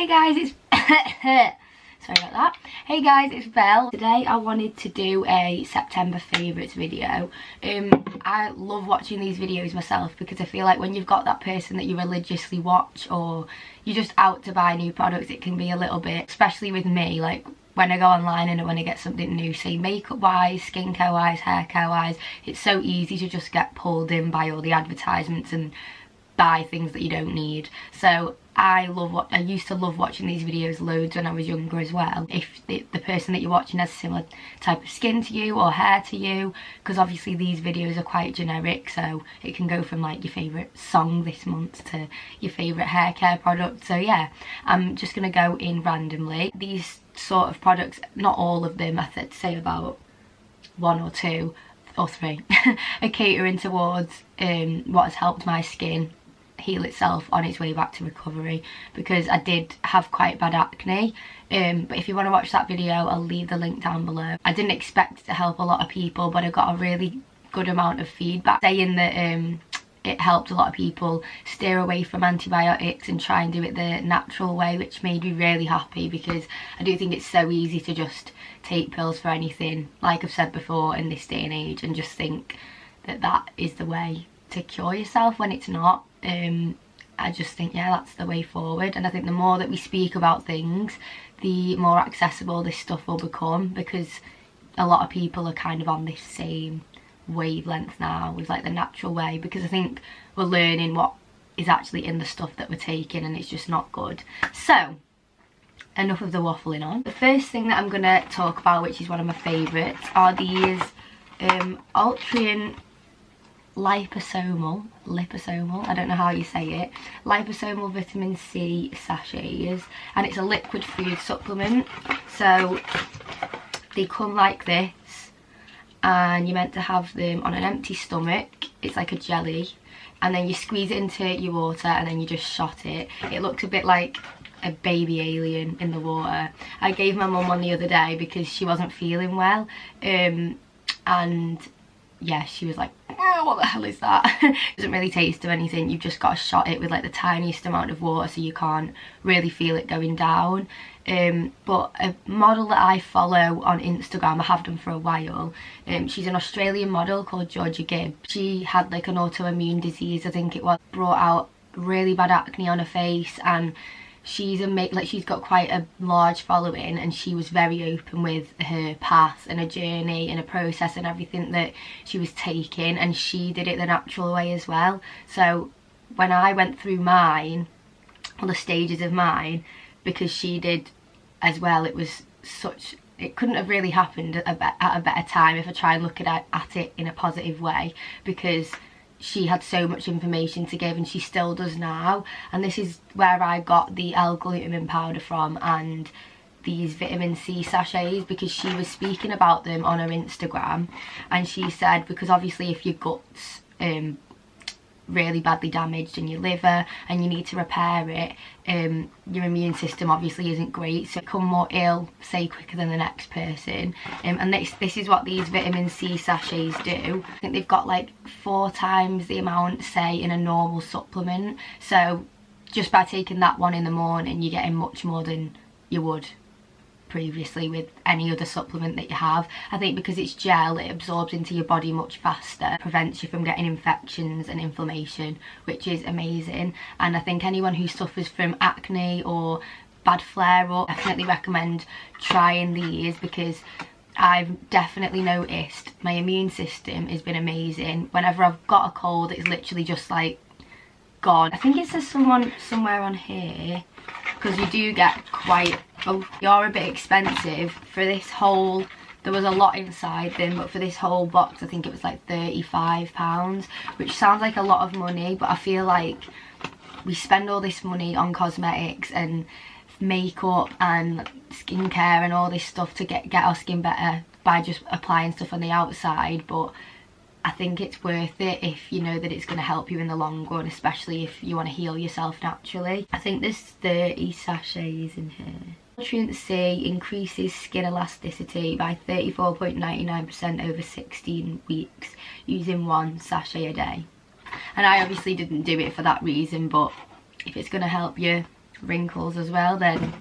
Hey guys, it's sorry about that. Hey guys, it's Belle. Today I wanted to do a September favourites video. I love watching these videos myself because I feel like when you've got that person that you religiously watch or you're just out to buy new products, it can be a little bit, especially with me, like when I go online and I want to get something new, say makeup wise, skincare wise, hair care wise, it's so easy to just get pulled in by all the advertisements and buy things that you don't need. So I used to love watching these videos loads when I was younger as well. If the person that you're watching has a similar type of skin to you or hair to you, because obviously these videos are quite generic, so it can go from like your favourite song this month to your favourite hair care product. So yeah, I'm just going to go in randomly. These sort of products, not all of them, I'd say about 1 or 2 or 3 are catering towards what has helped my skin heal itself on its way back to recovery, because I did have quite bad acne. But if you want to watch that video, I'll leave the link down below. I didn't expect it to help a lot of people, but I got a really good amount of feedback saying that it helped a lot of people steer away from antibiotics and try and do it the natural way, which made me really happy, because I do think it's so easy to just take pills for anything, like I've said before, in this day and age, and just think that that is the way to cure yourself when it's not. I just think, yeah, that's the way forward. And I think the more that we speak about things, the more accessible this stuff will become, because a lot of people are kind of on this same wavelength now with like the natural way, because I think we're learning what is actually in the stuff that we're taking, and it's just not good. So enough of the waffling on. The first thing that I'm going to talk about, which is one of my favourites, are these Altrein liposomal, I don't know how you say it, liposomal vitamin C sachets, and it's a liquid food supplement. So they come like this, and you're meant to have them on an empty stomach. It's like a jelly, and then you squeeze it into your water and then you just shot it. It looks a bit like a baby alien in the water. I gave my mum one the other day because she wasn't feeling well, and yeah, she was like, oh, what the hell is that? It doesn't really taste of anything. You've just got to shot it with like the tiniest amount of water, so you can't really feel it going down. But a model that I follow on Instagram, I have done for a while, she's an Australian model called Georgia Gibb. She had like an autoimmune disease, I think it was, brought out really bad acne on her face, and she's she's got quite a large following, and she was very open with her path and her journey and her process and everything that she was taking, and she did it the natural way as well. So when I went through mine, all the stages of mine, because she did as well, it was such, it couldn't have really happened at a better time if I try and look at it in a positive way, because she had so much information to give, and she still does now. And this is where I got the L-glutamine powder from and these vitamin C sachets, because she was speaking about them on her Instagram, and she said, because obviously if your gut's really badly damaged in your liver and you need to repair it, your immune system obviously isn't great, so you become more ill, say, quicker than the next person. And this is what these vitamin C sachets do. I think they've got like 4 times the amount, say, in a normal supplement. So just by taking that one in the morning, you're getting much more than you would previously with any other supplement that you have. I think because it's gel, it absorbs into your body much faster, prevents you from getting infections and inflammation, which is amazing. And I think anyone who suffers from acne or bad flare-up, definitely recommend trying these, because I've definitely noticed my immune system has been amazing. Whenever I've got a cold, it's literally just like gone. I think it says somewhere on here, because you do get quite, oh, you're a bit expensive for this whole, there was a lot inside them, but for this whole box I think it was like £35, which sounds like a lot of money, but I feel like we spend all this money on cosmetics and makeup and skincare and all this stuff to get our skin better by just applying stuff on the outside, but I think it's worth it if you know that it's going to help you in the long run, especially if you want to heal yourself naturally. I think there's 30 sachets in here. Nutrient C increases skin elasticity by 34.99% over 16 weeks using 1 sachet a day. And I obviously didn't do it for that reason, but if it's going to help you for wrinkles as well, then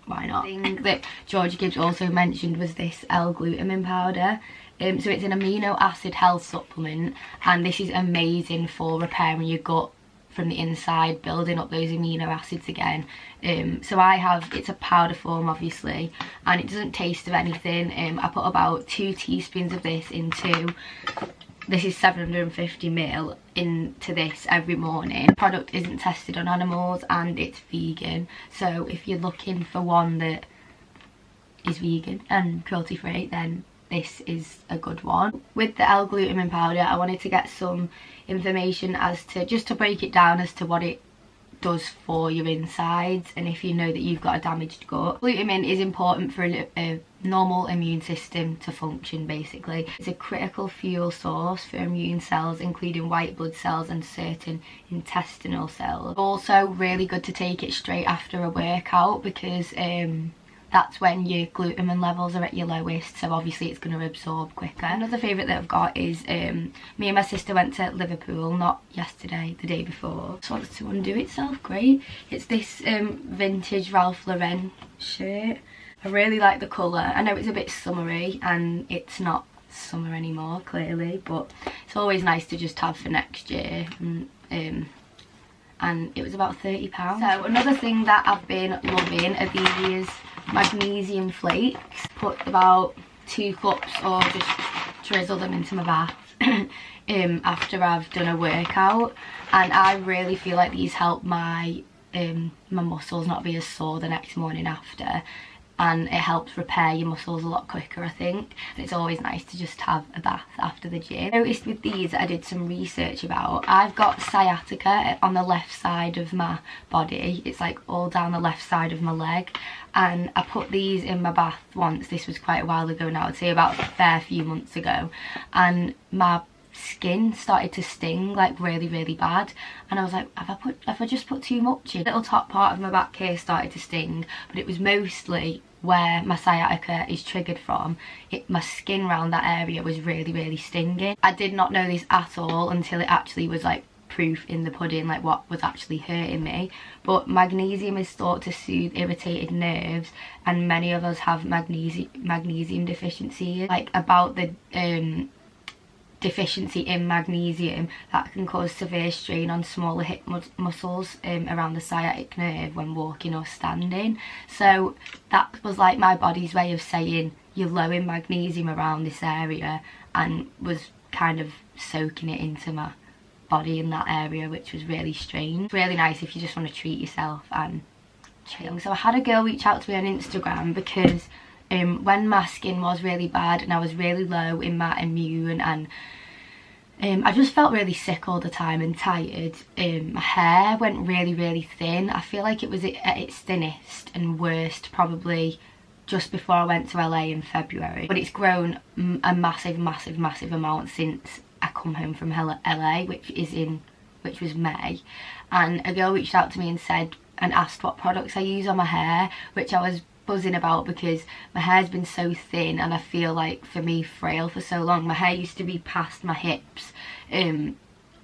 why not? The thing that Georgia Gibbs also mentioned was this L-glutamine powder. So it's an amino acid health supplement, and this is amazing for repairing your gut from the inside, building up those amino acids again. So I have, it's a powder form obviously, and it doesn't taste of anything. I put about 2 teaspoons of this into, this is 750ml, into this every morning. The product isn't tested on animals and it's vegan, so if you're looking for one that is vegan and cruelty free, then this is a good one. With the L-glutamine powder, I wanted to get some information as to, just to break it down as to what it does for your insides, and if you know that you've got a damaged gut. Glutamine is important for a normal immune system to function basically. It's a critical fuel source for immune cells, including white blood cells and certain intestinal cells. Also really good to take it straight after a workout, because that's when your glutamine levels are at your lowest, so obviously it's going to absorb quicker. Another favourite that I've got is, me and my sister went to Liverpool, not yesterday, the day before. Just wants to undo itself, great. It's this vintage Ralph Lauren shirt. I really like the colour. I know it's a bit summery, and it's not summer anymore, clearly, but it's always nice to just have for next year. And it was about £30. So another thing that I've been loving are these magnesium flakes. Put about 2 cups or just drizzle them into my bath after I've done a workout, and I really feel like these help my my muscles not be as sore the next morning after, and it helps repair your muscles a lot quicker, I think. And it's always nice to just have a bath after the gym. I noticed with these, I did some research about, I've got sciatica on the left side of my body. It's like all down the left side of my leg, and I put these in my bath once. This was quite a while ago now, I'd say about a fair few months ago, and my skin started to sting like really bad, and I was like, have I just put too much in? The little top part of my back here started to sting, but it was mostly where my sciatica is triggered from. My skin around that area was really stinging. I did not know this at all until it actually was like proof in the pudding, like what was actually hurting me. But magnesium is thought to soothe irritated nerves, and many of us have magnesium deficiency. Like about the deficiency in magnesium, that can cause severe strain on smaller hip muscles around the sciatic nerve when walking or standing. So that was like my body's way of saying you're low in magnesium around this area, and was kind of soaking it into my body in that area, which was really strange. Really nice if you just want to treat yourself and chill. So I had a girl reach out to me on Instagram because when my skin was really bad and I was really low in my immune, and I just felt really sick all the time and tired. My hair went really thin. I feel like it was at its thinnest and worst probably just before I went to LA in February, but it's grown a massive amount since I come home from LA, which was May. And a girl reached out to me and asked what products I use on my hair, which I was buzzing about because my hair's been so thin, and I feel like, for me, frail for so long. My hair used to be past my hips,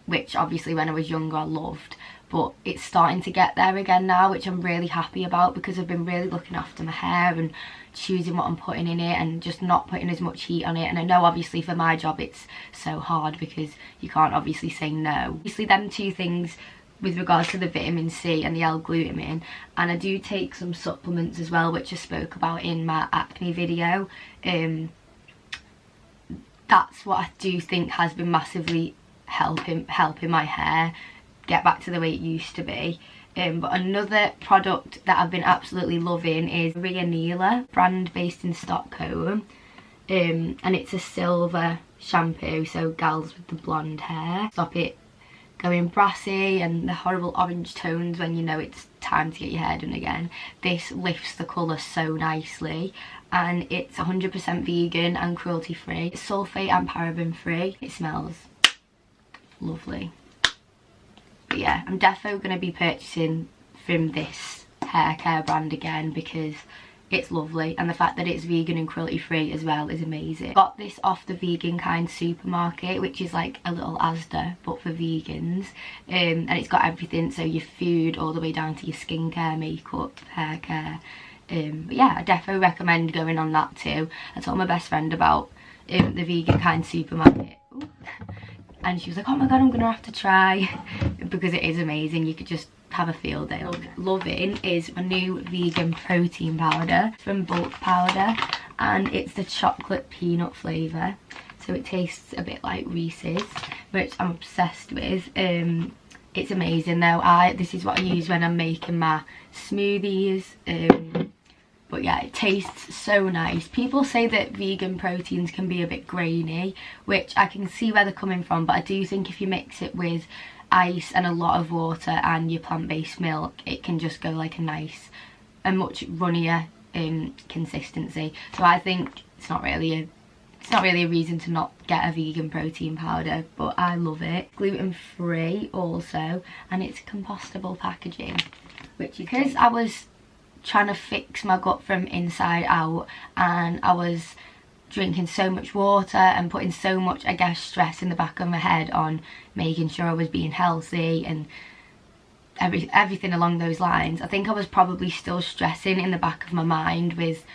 which obviously when I was younger I loved, but it's starting to get there again now, which I'm really happy about, because I've been really looking after my hair and choosing what I'm putting in it and just not putting as much heat on it. And I know obviously for my job it's so hard because you can't obviously say no. Obviously them 2 things with regards to the vitamin C and the L-glutamine, and I do take some supplements as well, which I spoke about in my acne video. That's what I do think has been massively helping my hair get back to the way it used to be. But another product that I've been absolutely loving is Ria Neela, brand based in Stockholm, and it's a silver shampoo, so gals with the blonde hair stop it going brassy and the horrible orange tones when you know it's time to get your hair done again. This lifts the colour so nicely, and it's 100% vegan and cruelty free. It's sulfate and paraben free. It smells lovely. But yeah, I'm definitely going to be purchasing from this hair care brand again, because it's lovely, and the fact that it's vegan and cruelty free as well is amazing. Got this off the Vegan Kind supermarket, which is like a little Asda but for vegans, and it's got everything, so your food all the way down to your skincare, makeup, hair care. But yeah, I definitely recommend going on that too. I told my best friend about the Vegan Kind supermarket. Ooh. And she was like, oh my god, I'm gonna have to try because it is amazing. You could just have a field day. Loving is a new vegan protein powder from Bulk Powder, and it's the chocolate peanut flavour, so it tastes a bit like Reese's, which I'm obsessed with. It's amazing though. This is what I use when I'm making my smoothies. But yeah, it tastes so nice. People say that vegan proteins can be a bit grainy, which I can see where they're coming from, but I do think if you mix it with ice and a lot of water and your plant-based milk, it can just go like a much runnier consistency. So I think it's not really a reason to not get a vegan protein powder, but I love it. Gluten-free also, and it's compostable packaging, which because I was trying to fix my gut from inside out, and I was drinking so much water and putting so much, I guess, stress in the back of my head on making sure I was being healthy and everything along those lines. I think I was probably still stressing in the back of my mind with,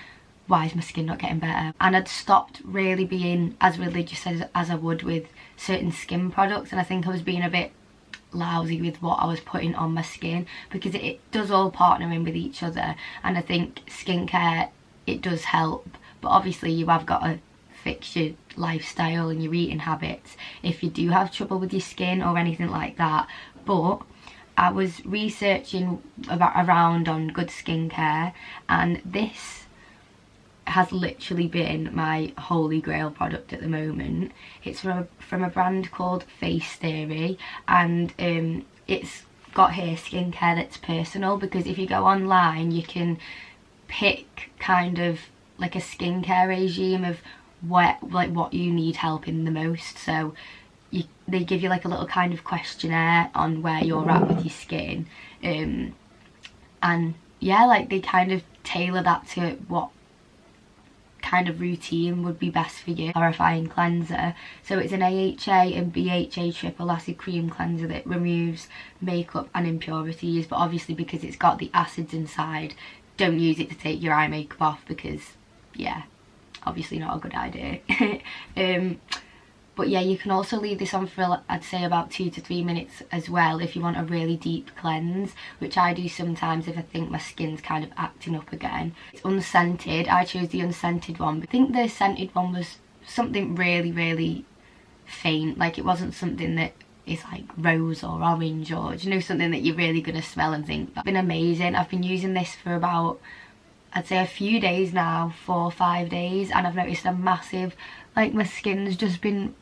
why is my skin not getting better? And I'd stopped really being as religious as I would with certain skin products, and I think I was being a bit lousy with what I was putting on my skin, because it does all partner in with each other, and I think skincare, it does help, but obviously you have got to fix your lifestyle and your eating habits if you do have trouble with your skin or anything like that. But I was researching around on good skincare, and this has literally been my holy grail product at the moment. It's from a brand called Face Theory, and it's got hair skincare that's personal, because if you go online you can pick kind of like a skincare regime of what you need help in the most. So they give you like a little kind of questionnaire on where you're at with your skin, and yeah, like they kind of tailor that to what kind of routine would be best for you. Clarifying cleanser, so it's an AHA and BHA triple acid cream cleanser that removes makeup and impurities, but obviously because it's got the acids inside, don't use it to take your eye makeup off, because yeah, obviously not a good idea. But yeah, you can also leave this on for, I'd say, about 2 to 3 minutes as well if you want a really deep cleanse, which I do sometimes if I think my skin's kind of acting up again. It's unscented. I chose the unscented one, but I think the scented one was something really, really faint. Like, it wasn't something that is like rose or orange, or, you know, something that you're really going to smell and think. It's been amazing. I've been using this for about, I'd say, a few days now, 4 or 5 days, and I've noticed a massive, like, my skin's just been,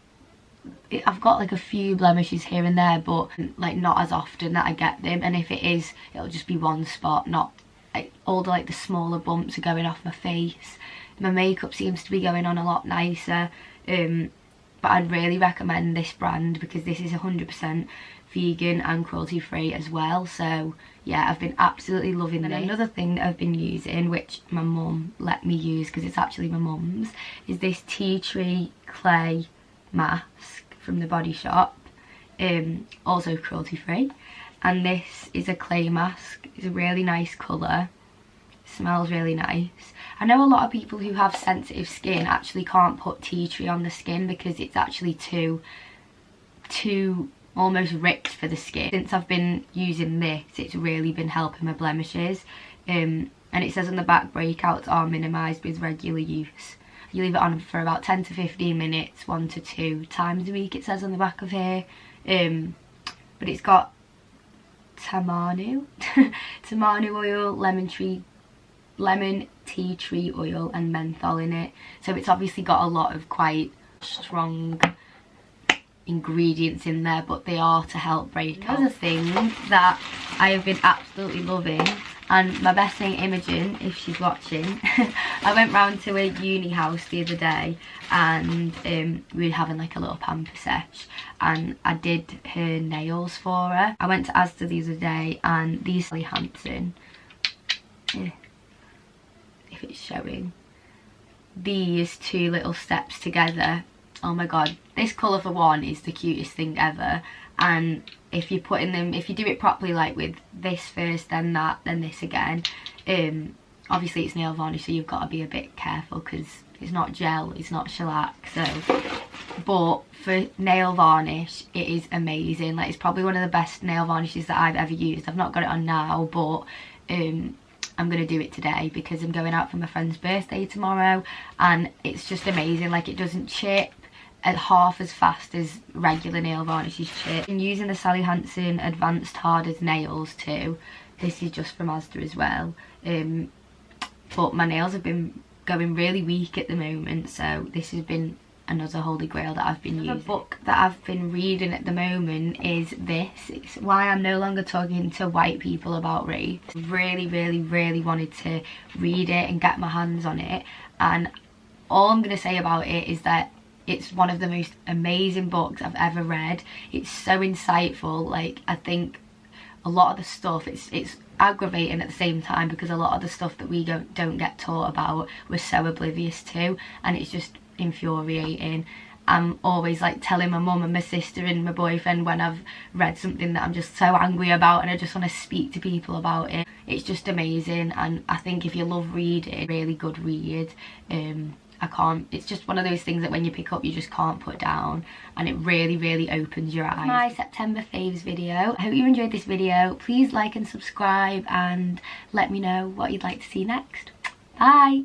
I've got like a few blemishes here and there, but like not as often that I get them, and if it is, it'll just be one spot, not like all the smaller bumps are going off my face. My makeup seems to be going on a lot nicer, but I'd really recommend this brand because this is 100% vegan and cruelty free as well. So yeah, I've been absolutely loving this. Another thing that I've been using, which my mum let me use because it's actually my mum's, is this tea tree clay mask from the Body Shop, also cruelty free, and this is a clay mask. It's a really nice colour, smells really nice. I know a lot of people who have sensitive skin actually can't put tea tree on the skin because it's actually too almost ripped for the skin. Since I've been using this, it's really been helping my blemishes, and it says on the back, breakouts are minimised with regular use. You leave it on for about 10 to 15 minutes, 1 to 2 times a week, it says on the back of here. But it's got tamanu oil, lemon tea tree oil and menthol in it. So it's obviously got a lot of quite strong ingredients in there, but they are to help break out. Another thing that I have been absolutely loving, and my best thing, Imogen, if she's watching, I went round to a uni house the other day, and we were having like a little pamper sesh, and I did her nails for her. I went to Asda the other day, and these Sally Hansen, if it's showing. These two little steps together, oh my god, this colourful one is the cutest thing ever. And if you're putting them, if you do it properly, like with this first, then that, then this again, obviously it's nail varnish, so you've got to be a bit careful because it's not gel, it's not shellac. So, but for nail varnish, it is amazing. Like, it's probably one of the best nail varnishes that I've ever used. I've not got it on now, but I'm gonna do it today because I'm going out for my friend's birthday tomorrow, and it's just amazing. Like, it doesn't chip at half as fast as regular nail varnishes chip. I'm using the Sally Hansen Advanced Hard as Nails too. This is just from Asda as well. But my nails have been going really weak at the moment, so this has been another holy grail that I've been using. The book that I've been reading at the moment is this. It's Why I'm No Longer Talking to White People About Race. Really wanted to read it and get my hands on it, and all I'm going to say about it is that it's one of the most amazing books I've ever read. It's so insightful. Like, I think a lot of the stuff, it's aggravating at the same time because a lot of the stuff that we don't get taught about we're so oblivious to, and it's just infuriating. I'm always like telling my mum and my sister and my boyfriend when I've read something that I'm just so angry about and I just want to speak to people about it. It's just amazing, and I think if you love reading, really good read. It's just one of those things that when you pick up you just can't put down, and it really opens your eyes. My September faves video. I hope you enjoyed this video. Please like and subscribe and let me know what you'd like to see next. Bye!